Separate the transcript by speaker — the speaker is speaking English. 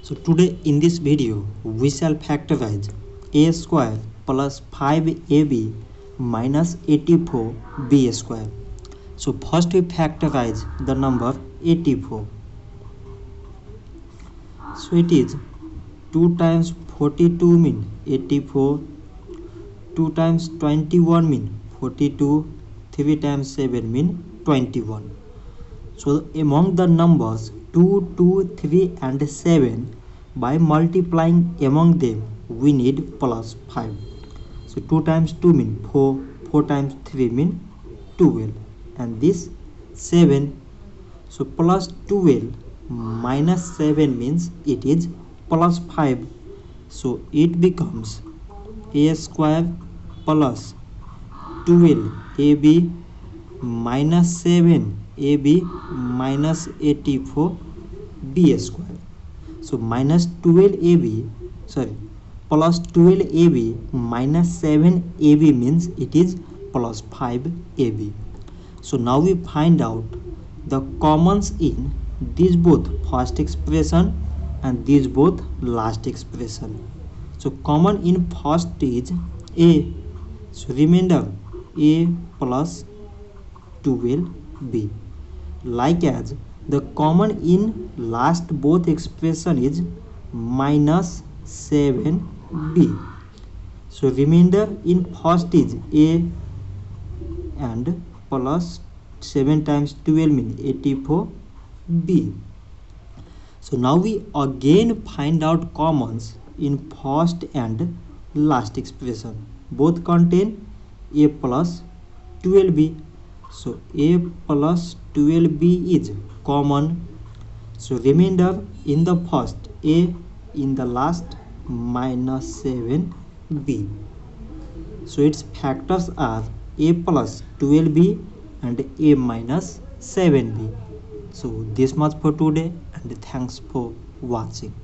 Speaker 1: So today in this video we shall factorize a square plus 5ab minus 84b square. So first we factorize the number 84. So it is 2 times 42 mean 84, 2 times 21 mean 42, 3 times 7 mean 21. So among the numbers 2, 2, 3 and 7, by multiplying among them we need plus 5. So 2 times 2 mean 4, 4 times 3 mean 12, and this 7. So plus 12 minus 7 means it is plus 5. So it becomes a square plus 12ab minus 7ab minus 84b square. So minus 12ab, plus 12ab minus 7ab means it is plus 5ab. So now we find out the commons in these both first expression and these both last expression. So common in first is a. So remainder a plus 12b. Like as the common in last both expression is minus 7b. So remainder in first is a and plus 7 times 12 means 84b. So now we again find out commons in first and last expression. Both contain a plus 12b. So a plus 12b is common. So remainder in the first, a in the last, minus 7b. So its factors are a plus 12b and a minus 7b. So this much for today, and thanks for watching.